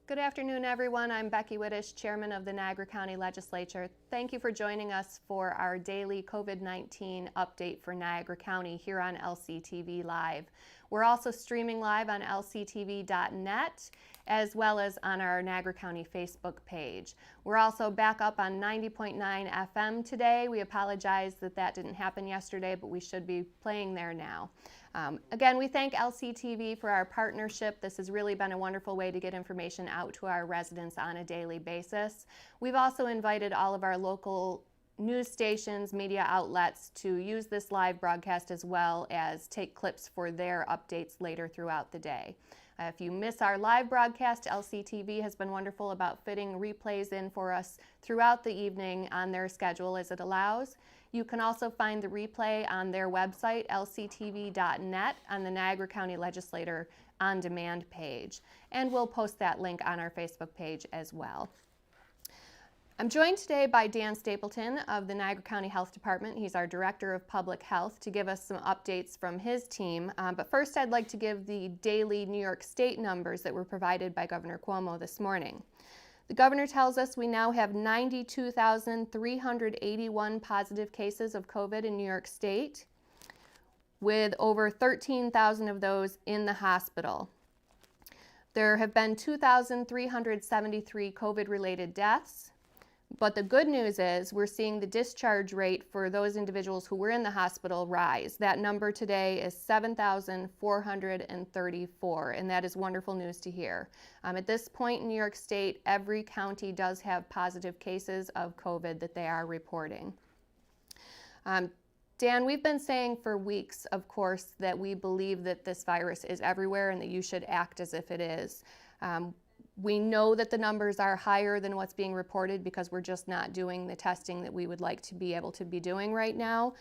Good afternoon, everyone. I'm Becky Whittish, Chairman of the Niagara County Legislature. Thank you for joining us for our daily COVID-19 update for Niagara County here on LCTV Live. We're also streaming live on lctv.net as well as on our Niagara County Facebook page. We're also back up on 90.9 FM today. We apologize that didn't happen yesterday, but we should be playing there now. Again, we thank LCTV for our partnership. This has really been a wonderful way to get information out to our residents on a daily basis. We've also invited all of our local news stations, media outlets to use this live broadcast as well as take clips for their updates later throughout the day. If you miss our live broadcast, LCTV has been wonderful about fitting replays in for us throughout the evening on their schedule as it allows. You can also find the replay on their website, lctv.net, on the Niagara County Legislator On Demand page. And we'll post that link on our Facebook page as well. I'm joined today by Dan Stapleton of the Niagara County Health Department. He's our Director of Public Health to give us some updates from his team. But first I'd like to give the daily New York State numbers that were provided by Governor Cuomo this morning. The governor tells us we now have 92,381 positive cases of COVID in New York State, with over 13,000 of those in the hospital. There have been 2,373 COVID-related deaths. But the good news is we're seeing the discharge rate for those individuals who were in the hospital rise. That number today is 7,434, and that is wonderful news to hear. At this point in New York State, every county does have positive cases of COVID that they are reporting. Dan, we've been saying for weeks, of course, that we believe that this virus is everywhere and that you should act as if it is. We know that the numbers are higher than what's being reported because we're just not doing the testing that we would like to be able to be doing right now.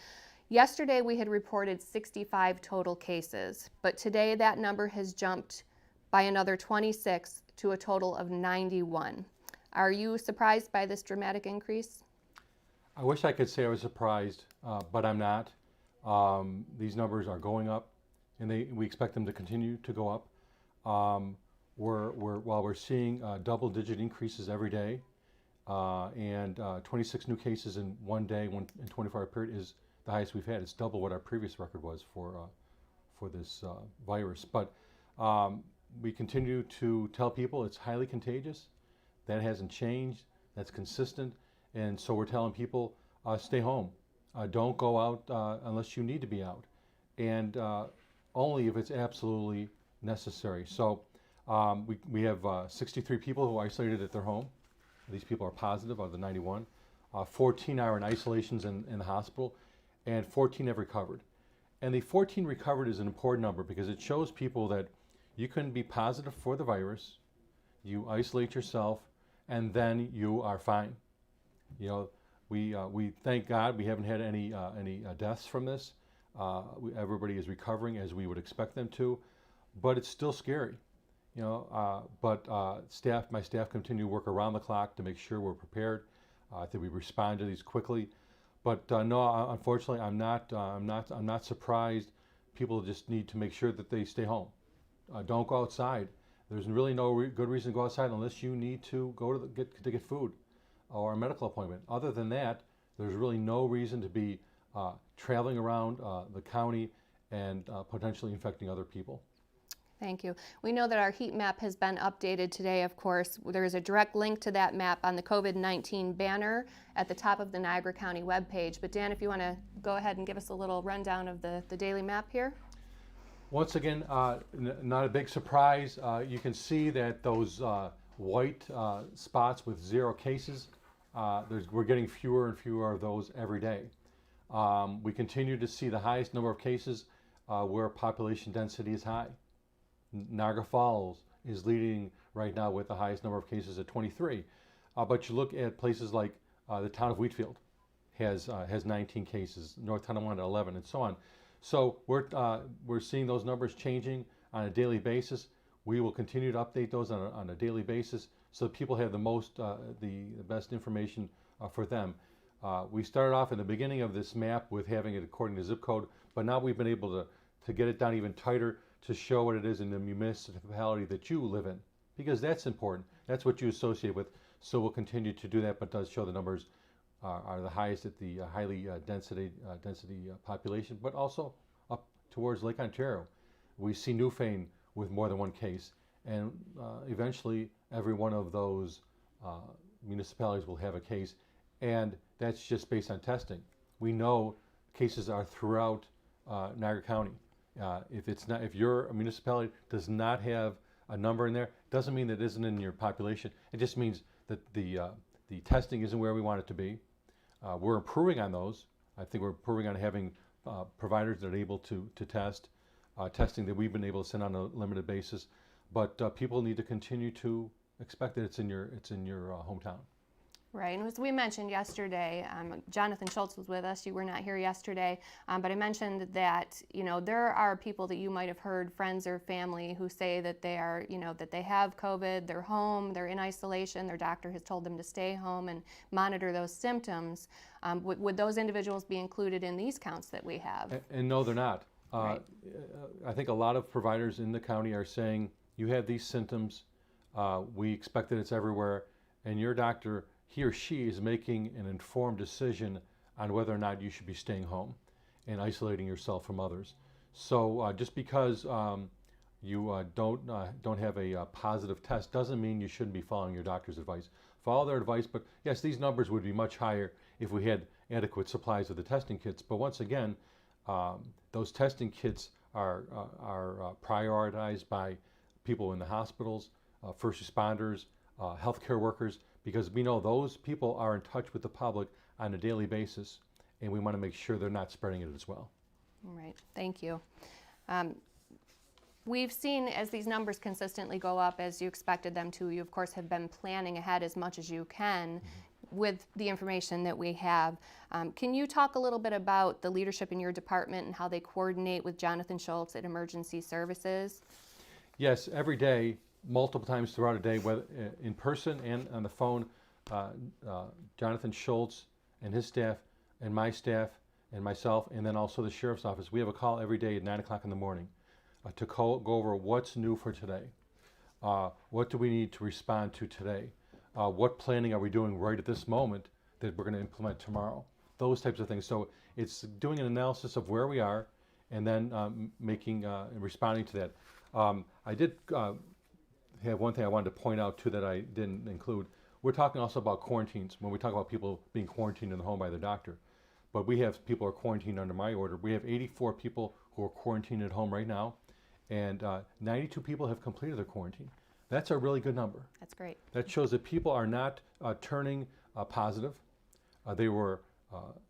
Yesterday we had reported 65 total cases, but today that number has jumped by another 26 to a total of 91. Are you surprised by this dramatic increase? I wish I could say I was surprised, but I'm not. These numbers are going up, and we expect them to continue to go up. While we're seeing double-digit increases every day, and 26 new cases in one day, in 24-hour period is the highest we've had. It's double what our previous record was for this virus. But we continue to tell people it's highly contagious. That hasn't changed. That's consistent. And so we're telling people, stay home. Don't go out unless you need to be out, and only if it's absolutely necessary. So. We have 63 people who are isolated at their home. These people are positive out of the 91. 14 are in isolations in the hospital, and 14 have recovered. And the 14 recovered is an important number because it shows people that you can be positive for the virus, you isolate yourself, and then you are fine. You know, we thank God we haven't had any deaths from this. Everybody is recovering as we would expect them to, but it's still scary. You know, my staff continue to work around the clock to make sure we're prepared, that we respond to these quickly. But no, unfortunately, I'm not surprised. People just need to make sure that they stay home. Don't go outside. There's really no good reason to go outside unless you need to go to get food or a medical appointment. Other than that, there's really no reason to be traveling around the county and potentially infecting other people. Thank you. We know that our heat map has been updated today, of course. There is a direct link to that map on the COVID-19 banner at the top of the Niagara County webpage. But Dan, if you want to go ahead and give us a little rundown of the daily map here. Once again, not a big surprise. You can see that those white spots with 0 cases, we're getting fewer and fewer of those every day. We continue to see the highest number of cases where population density is high. Niagara Falls is leading right now with the highest number of cases at 23. But you look at places like the town of Wheatfield has 19 cases, North Tonawanda 11, and so on. So we're seeing those numbers changing on a daily basis. We will continue to update those on a daily basis so that people have the best information for them. We started off in the beginning of this map with having it according to zip code, but now we've been able to get it down even tighter to show what it is in the municipality that you live in. because that's important. That's what you associate with. So we'll continue to do that, but does show the numbers are the highest at the highly density population, but also up towards Lake Ontario. We see Newfane with more than one case, and eventually every one of those municipalities will have a case, and that's just based on testing. We know cases are throughout Niagara County. If your municipality does not have a number in there, doesn't mean that it isn't in your population. It just means that the testing isn't where we want it to be. We're improving on those. I think we're improving on having providers that are able to test, testing that we've been able to send on a limited basis. But people need to continue to expect that it's in your hometown. Right, and as we mentioned yesterday, Jonathan Schultz was with us. You were not here yesterday, but I mentioned that there are people that you might have heard, friends or family, who say that they are that they have COVID, they're home, they're in isolation, their doctor has told them to stay home and monitor those symptoms. Would those individuals be included in these counts that we have? And no, they're not. Right. I think a lot of providers in the county are saying you have these symptoms. We expect that it's everywhere, and your doctor, he or she, is making an informed decision on whether or not you should be staying home and isolating yourself from others. So just because you don't have a positive test doesn't mean you shouldn't be following your doctor's advice. Follow their advice, but yes, these numbers would be much higher if we had adequate supplies of the testing kits. But once again, those testing kits are prioritized by people in the hospitals, first responders, healthcare workers, because we know those people are in touch with the public on a daily basis, and we want to make sure they're not spreading it as well. All right, thank you. We've seen as these numbers consistently go up, as you expected them to, you of course have been planning ahead as much as you can with the information that we have. Can you talk a little bit about the leadership in your department and how they coordinate with Jonathan Schultz at Emergency Services? Yes, every day, multiple times throughout a day, whether in person and on the phone, Jonathan Schultz and his staff and my staff and myself, and then also the sheriff's office, we have a call every day at 9 o'clock in the morning to go over what's new for today. What do we need to respond to today? What planning are we doing right at this moment that we're going to implement tomorrow? Those types of things. So it's doing an analysis of where we are and then responding to that. I did have one thing I wanted to point out too that I didn't include. We're talking also about quarantines when we talk about people being quarantined in the home by their doctor. But we have people who are quarantined under my order. We have 84 people who are quarantined at home right now, and 92 people have completed their quarantine. That's a really good number. That's great. That shows that people are not turning positive. They were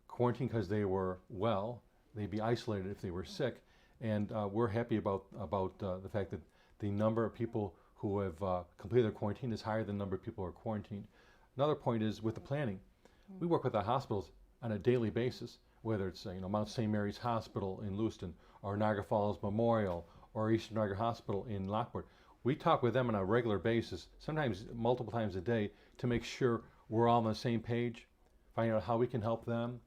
quarantined because they were well. They'd be isolated if they were sick, and we're happy about the fact that the number of people who have completed their quarantine is higher than the number of people who are quarantined. Another point is with the planning. We work with the hospitals on a daily basis, whether it's Mount St. Mary's Hospital in Lewiston, or Niagara Falls Memorial, or Eastern Niagara Hospital in Lockport. We talk with them on a regular basis, sometimes multiple times a day, to make sure we're all on the same page, find out how we can help them,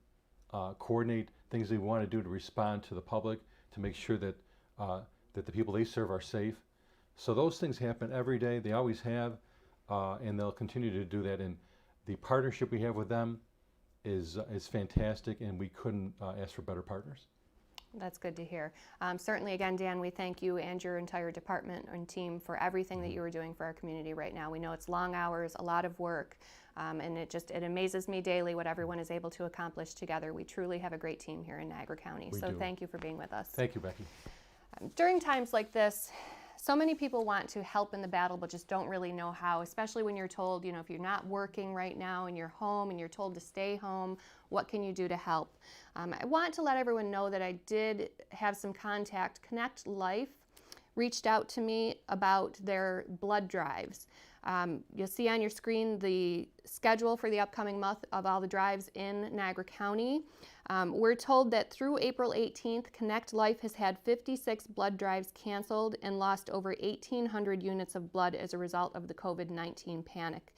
coordinate things they want to do to respond to the public, to make sure that the people they serve are safe. So those things happen every day. They always have, and they'll continue to do that. And the partnership we have with them is fantastic, and we couldn't ask for better partners. That's good to hear. Certainly, again, Dan, we thank you and your entire department and team for everything that you are doing for our community right now. We know it's long hours, a lot of work, and it amazes me daily what everyone is able to accomplish together. We truly have a great team here in Niagara County. We so do. Thank you for being with us. Thank you, Becky. During times like this, so many people want to help in the battle but just don't really know how, especially when you're told, if you're not working right now and you're home and you're told to stay home, what can you do to help? I want to let everyone know that I did have some contact. Connect Life reached out to me about their blood drives. You'll see on your screen the schedule for the upcoming month of all the drives in Niagara County. We're told that through April 18th, Connect Life has had 56 blood drives canceled and lost over 1,800 units of blood as a result of the COVID-19 pandemic.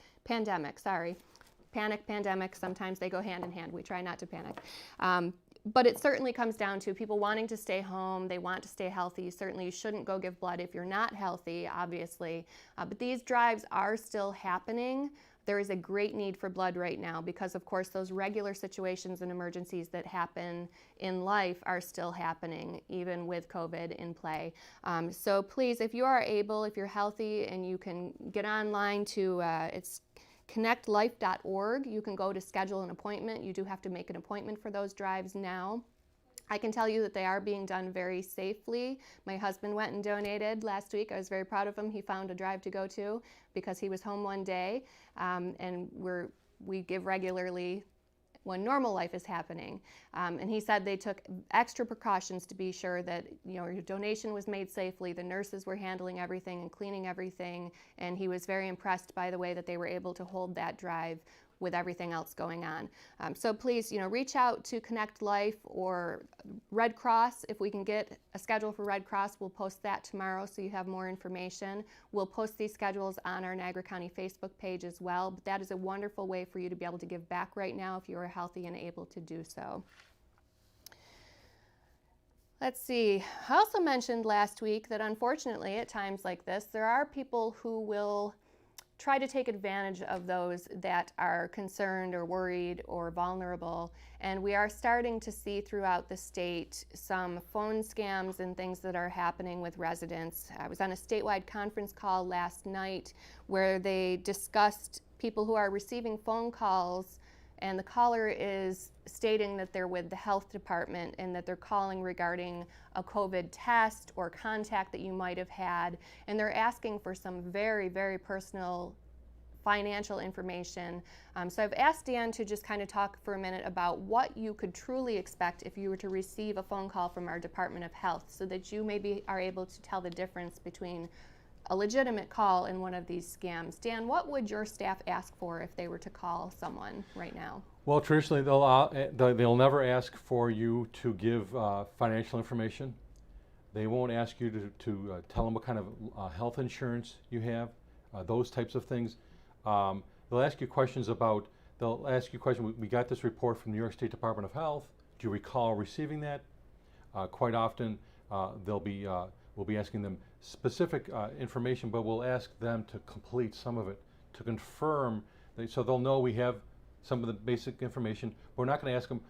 Panic, pandemic, sometimes they go hand in hand. We try not to panic. But it certainly comes down to people wanting to stay home. They want to stay healthy. You shouldn't go give blood if you're not healthy, obviously. But these drives are still happening. There is a great need for blood right now because, of course, those regular situations and emergencies that happen in life are still happening, even with COVID in play. So please, if you are able, if you're healthy and you can get online to, it's connectlife.org. You can go to schedule an appointment. You do have to make an appointment for those drives now. I can tell you that they are being done very safely. My husband went and donated last week. I was very proud of him. He found a drive to go to because he was home one day, and we give regularly when normal life is happening. And he said they took extra precautions to be sure that your donation was made safely. The nurses were handling everything and cleaning everything, and he was very impressed by the way that they were able to hold that drive with everything else going on. So please, reach out to Connect Life or Red Cross. If we can get a schedule for Red Cross, we'll post that tomorrow so you have more information. We'll post these schedules on our Niagara County Facebook page as well, but that is a wonderful way for you to be able to give back right now if you are healthy and able to do so. Let's see, I also mentioned last week that unfortunately at times like this, there are people who will try to take advantage of those that are concerned or worried or vulnerable. And we are starting to see throughout the state some phone scams and things that are happening with residents. I was on a statewide conference call last night where they discussed people who are receiving phone calls, and the caller is stating that they're with the health department and that they're calling regarding a COVID test or contact that you might have had, and they're asking for some very, very personal financial information. So I've asked Dan to just kind of talk for a minute about what you could truly expect if you were to receive a phone call from our Department of Health, so that you maybe are able to tell the difference between a legitimate call and one of these scams. Dan, what would your staff ask for if they were to call someone right now? Well, traditionally they'll never ask for you to give financial information. They won't ask you to tell them what kind of health insurance you have, those types of things. They'll ask you questions about, we got this report from the New York State Department of Health. Do you recall receiving that? Quite often we'll be asking them specific information, but we'll ask them to complete some of it to confirm, so they'll know we have some of the basic information. But we're not going to ask them,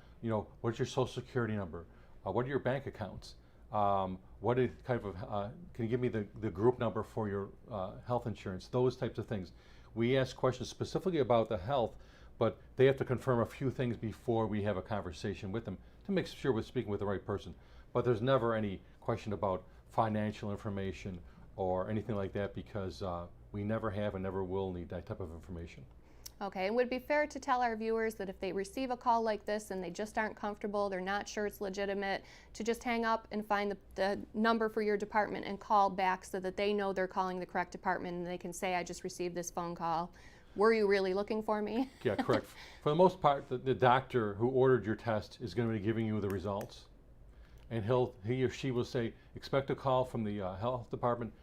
what's your social security number? What are your bank accounts? What is kind of, can you give me the group number for your health insurance? Those types of things. We ask questions specifically about the health, but they have to confirm a few things before we have a conversation with them to make sure we're speaking with the right person. But there's never any question about financial information or anything like that, because we never have and never will need that type of information. Okay, and would it be fair to tell our viewers that if they receive a call like this and they just aren't comfortable, they're not sure it's legitimate, to just hang up and find the number for your department and call back so that they know they're calling the correct department and they can say, I just received this phone call. Were you really looking for me? Yeah, correct. For the most part, the doctor who ordered your test is going to be giving you the results. And he or she will say, expect a call from the health department.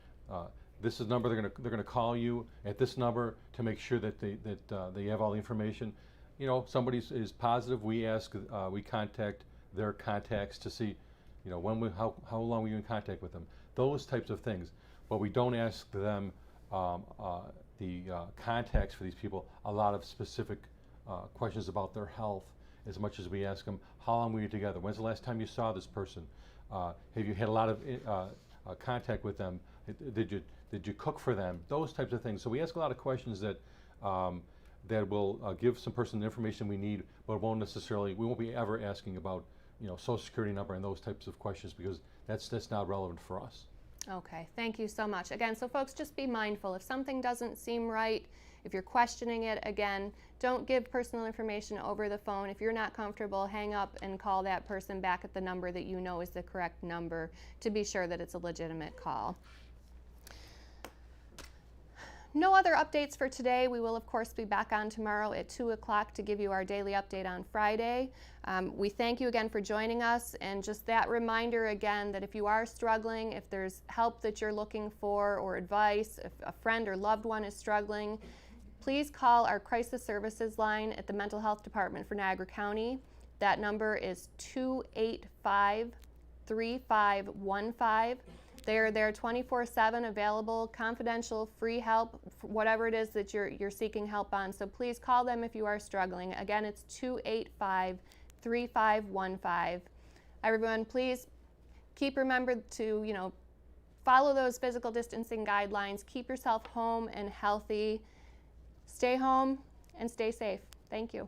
This is the number they're going to call you at this number to make sure that they have all the information. Somebody is positive. We contact their contacts to see, how long were you in contact with them. Those types of things. But we don't ask them the contacts for these people a lot of specific questions about their health, as much as we ask them, how long were you together? When's the last time you saw this person? Have you had a lot of contact with them? Did you cook for them? Those types of things. So we ask a lot of questions that will give some person the information we need, but we won't be ever asking about social security number and those types of questions, because that's not relevant for us. Okay, thank you so much. Again, so folks, just be mindful. If something doesn't seem right, if you're questioning it, again, don't give personal information over the phone. If you're not comfortable, hang up and call that person back at the number that you know is the correct number to be sure that it's a legitimate call. No other updates for today. We will, of course, be back on tomorrow at 2 o'clock to give you our daily update on Friday. We thank you again for joining us, and just that reminder again that if you are struggling, if there's help that you're looking for or advice, if a friend or loved one is struggling, please call our crisis services line at the Mental Health Department for Niagara County. That number is 285-3515. They're there 24/7, available, confidential, free help, whatever it is that you're seeking help on. So please call them if you are struggling. Again, it's 285-3515. Everyone, please remember to, follow those physical distancing guidelines. Keep yourself home and healthy. Stay home and stay safe. Thank you.